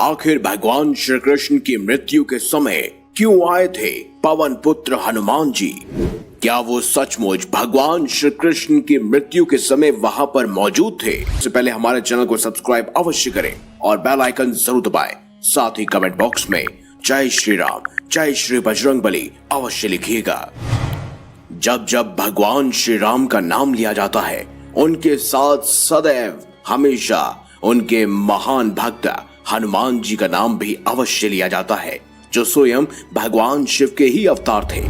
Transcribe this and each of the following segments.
आखिर भगवान श्री कृष्ण की मृत्यु के समय क्यों आए थे पवन पुत्र हनुमान जी? क्या वो सचमुच भगवान श्री कृष्ण की मृत्यु के समय वहां पर मौजूद थे? इससे पहले हमारे चैनल को सब्सक्राइब अवश्य करें और बेल आइकन जरूर दबाएं। साथ ही कमेंट बॉक्स में जय श्री राम, जय श्री बजरंगबली अवश्य लिखिएगा। जब जब भगवान श्री राम का नाम लिया जाता है, उनके साथ सदैव हमेशा उनके महान भक्त हनुमान जी का नाम भी अवश्य लिया जाता है, जो स्वयं भगवान शिव के ही अवतार थे।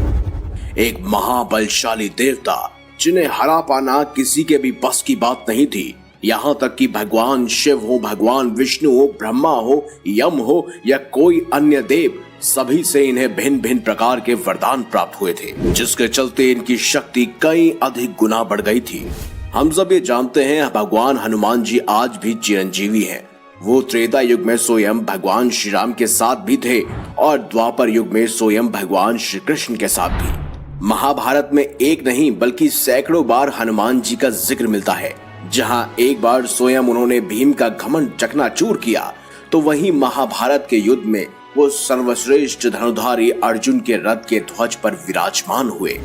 एक महाबलशाली देवता जिन्हें हरा पाना किसी के भी बस की बात नहीं थी। यहाँ तक कि भगवान शिव हो, भगवान विष्णु हो, ब्रह्मा हो, यम हो या कोई अन्य देव, सभी से इन्हें भिन्न भिन्न प्रकार के वरदान प्राप्त हुए थे, जिसके चलते इनकी शक्ति कई अधिक गुना बढ़ गई थी। हम सब ये जानते हैं भगवान हनुमान जी आज भी चिरंजीवी हैं। वो त्रेता युग में स्वयं भगवान श्री राम के साथ भी थे और द्वापर युग में स्वयं भगवान श्री कृष्ण के साथ भी। महाभारत में एक नहीं बल्कि सैकड़ों बार हनुमान जी का जिक्र मिलता है। जहां एक बार स्वयं उन्होंने भीम का घमंड चकनाचूर किया, तो वहीं महाभारत के युद्ध में वो सर्वश्रेष्ठ धनुधारी अर्जुन के रथ के ध्वज पर विराजमान हुए।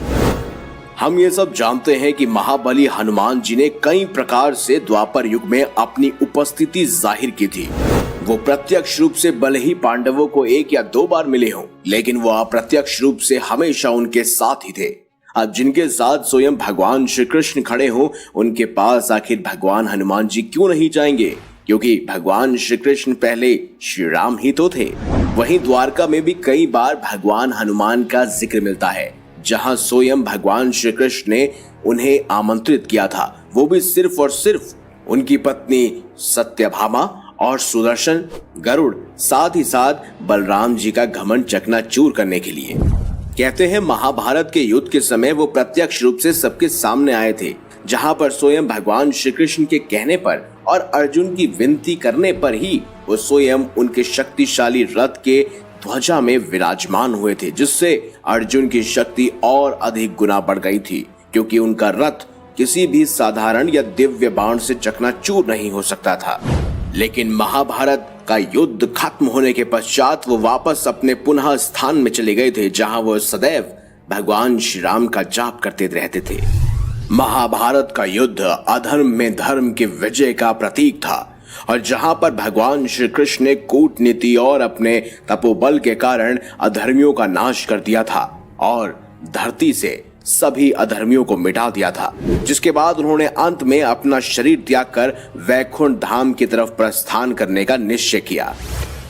हम ये सब जानते हैं कि महाबली हनुमान जी ने कई प्रकार से द्वापर युग में अपनी उपस्थिति जाहिर की थी। वो प्रत्यक्ष रूप से भले ही पांडवों को एक या दो बार मिले हों, लेकिन वो अप्रत्यक्ष रूप से हमेशा उनके साथ ही थे। अब जिनके साथ स्वयं भगवान श्री कृष्ण खड़े हों, उनके पास आखिर भगवान हनुमान जी क्यों नहीं जाएंगे? क्योंकि भगवान श्री कृष्ण पहले श्री राम ही तो थे। वहीं द्वारका में भी कई बार भगवान हनुमान का जिक्र मिलता है, जहां स्वयं भगवान श्री कृष्ण ने उन्हें आमंत्रित किया था, वो भी सिर्फ और सिर्फ उनकी पत्नी सत्यभामा और सुदर्शन, गरुड़, साथ ही साथ बलराम जी का घमंड चकनाचूर करने के लिए। कहते हैं महाभारत के युद्ध के समय वो प्रत्यक्ष रूप से सबके सामने आए थे, जहां पर स्वयं भगवान श्री कृष्ण के कहने पर और अर्जुन की विनती करने पर ही वो स्वयं उनके शक्तिशाली रथ के ध्वजा में विराजमान हुए थे, जिससे अर्जुन की शक्ति और अधिक गुना बढ़ गई थी, क्योंकि उनका रथ किसी भी साधारण या दिव्य बाण से चकनाचूर नहीं हो सकता था। लेकिन महाभारत का युद्ध खत्म होने के पश्चात वो वापस अपने पुनः स्थान में चले गए थे, जहां वो सदैव भगवान श्री राम का जाप करते रहते थे। महाभारत का युद्ध अधर्म में धर्म की विजय का प्रतीक था, और जहां पर भगवान श्री कृष्ण ने कूटनीति और अपने तपोबल के कारण अधर्मियों का नाश कर दिया था और धरती से सभी अधर्मियों को मिटा दिया था, जिसके बाद उन्होंने अंत में अपना शरीर त्याग कर वैकुंठ धाम की तरफ प्रस्थान करने का निश्चय किया।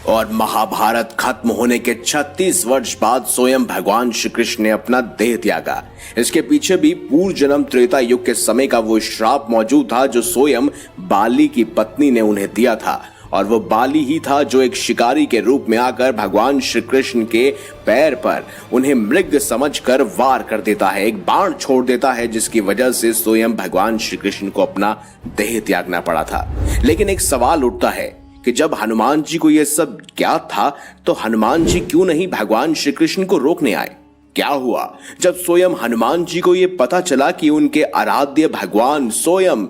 और महाभारत खत्म होने के 36 वर्ष बाद स्वयं भगवान श्री कृष्ण ने अपना देह त्यागा। इसके पीछे भी पूर्व जन्म त्रेता युग के समय का वो श्राप मौजूद था, जो स्वयं बाली की पत्नी ने उन्हें दिया था। और वो बाली ही था जो एक शिकारी के रूप में आकर भगवान श्री कृष्ण के पैर पर उन्हें मृग समझकर वार कर देता है, एक बाण छोड़ देता है, जिसकी वजह से स्वयं भगवान श्री कृष्ण को अपना देह त्यागना पड़ा था। लेकिन एक सवाल उठता है कि जब हनुमान जी को यह सब ज्ञात था, तो हनुमान जी क्यों नहीं भगवान श्री कृष्ण को रोकने आए? क्या हुआ जब स्वयं हनुमान जी को यह पता चला कि उनके आराध्य भगवान स्वयं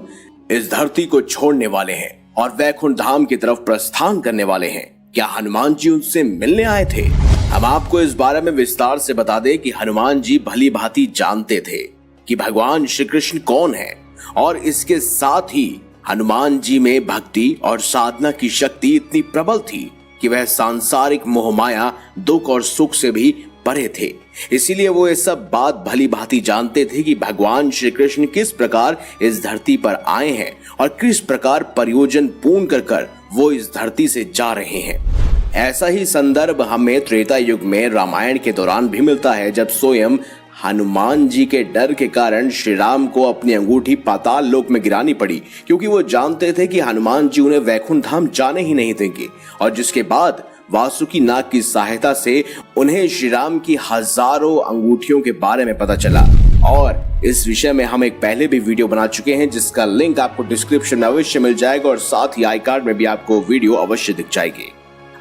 इस धरती को छोड़ने वाले हैं और वैकुंठ धाम की तरफ प्रस्थान करने वाले हैं? क्या हनुमान जी उनसे मिलने आए थे? हम आपको इस बारे में विस्तार से बता दें कि हनुमान जी भली भांति जानते थे कि भगवान श्री कृष्ण कौन है, और इसके साथ ही हनुमान जी में भक्ति और साधना की शक्ति इतनी प्रबल थी कि वह सांसारिक मोहमाया, दुख और सुख से भी परे थे। इसीलिए वो ये सब बात भली भांति जानते थे कि भगवान श्री कृष्ण किस प्रकार इस धरती पर आए हैं और किस प्रकार प्रयोजन पूर्ण कर कर वो इस धरती से जा रहे हैं। ऐसा ही संदर्भ हमें त्रेता युग में रामायण के दौरान भी मिलता है, जब स्वयं हनुमान जी के डर के कारण श्री राम को अपनी अंगूठी पाताल लोक में गिरानी पड़ी, क्योंकि वो जानते थे कि हनुमान जी उन्हें वैकुंठ धाम जाने ही नहीं देंगे। और जिसके बाद वासुकी नाग की सहायता से उन्हें श्री राम की हजारों अंगूठियों के बारे में पता चला। और इस विषय में हम एक पहले भी वीडियो बना चुके हैं, जिसका लिंक आपको डिस्क्रिप्शन में अवश्य मिल जाएगा, और साथ ही आई कार्ड में भी आपको वीडियो अवश्य दिख जाएगी।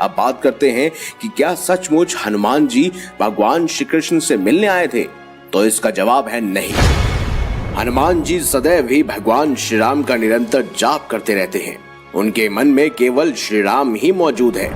अब बात करते हैं कि क्या सचमुच हनुमान जी भगवान श्री कृष्ण से मिलने आए थे? तो इसका जवाब है नहीं। हनुमान जी सदैव ही भगवान श्री राम का निरंतर जाप करते रहते हैं। उनके मन में केवल श्री राम ही मौजूद है।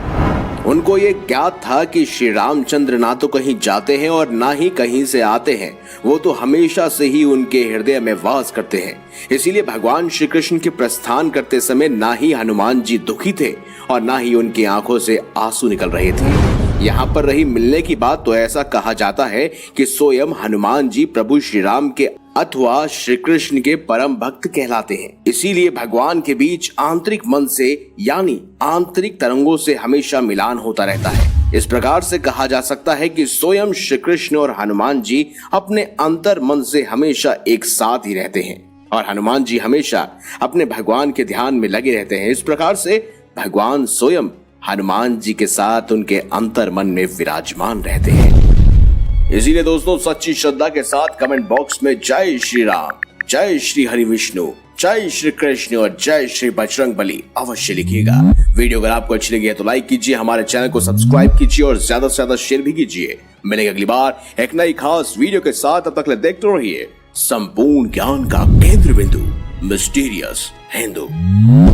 उनको ये ज्ञात था कि श्री रामचंद्र ना तो कहीं जाते हैं और ना ही कहीं से आते हैं, वो तो हमेशा से ही उनके हृदय में वास करते हैं। इसीलिए भगवान श्री कृष्ण के प्रस्थान करते समय ना ही हनुमान जी दुखी थे और ना ही उनकी आंखों से आंसू निकल रहे थे। यहाँ पर रही मिलने की बात, तो ऐसा कहा जाता है कि स्वयं हनुमान जी प्रभु श्री राम के अथवा श्री कृष्ण के परम भक्त कहलाते हैं। इसीलिए भगवान के बीच आंतरिक मन से यानी आंतरिक तरंगों से हमेशा मिलान होता रहता है। इस प्रकार से कहा जा सकता है कि स्वयं श्री कृष्ण और हनुमान जी अपने अंतर मन से हमेशा एक साथ ही रहते हैं और हनुमान जी हमेशा अपने भगवान के ध्यान में लगे रहते हैं। इस प्रकार से भगवान स्वयं हनुमान जी के साथ उनके अंतर मन में विराजमान रहते हैं। इसीलिए दोस्तों सच्ची श्रद्धा के साथ कमेंट बॉक्स में जय श्री राम, जय श्री हरि विष्णु, जय श्री कृष्ण और जय श्री बजरंगबली अवश्य लिखिएगा। वीडियो अगर आपको अच्छी लगी है तो लाइक कीजिए, हमारे चैनल को सब्सक्राइब कीजिए और ज्यादा से ज्यादा शेयर भी कीजिए। मिलेंगे अगली बार एक नई खास वीडियो के साथ, तब तक देखते रहिए संपूर्ण ज्ञान का केंद्र बिंदु मिस्टीरियस हिंदू।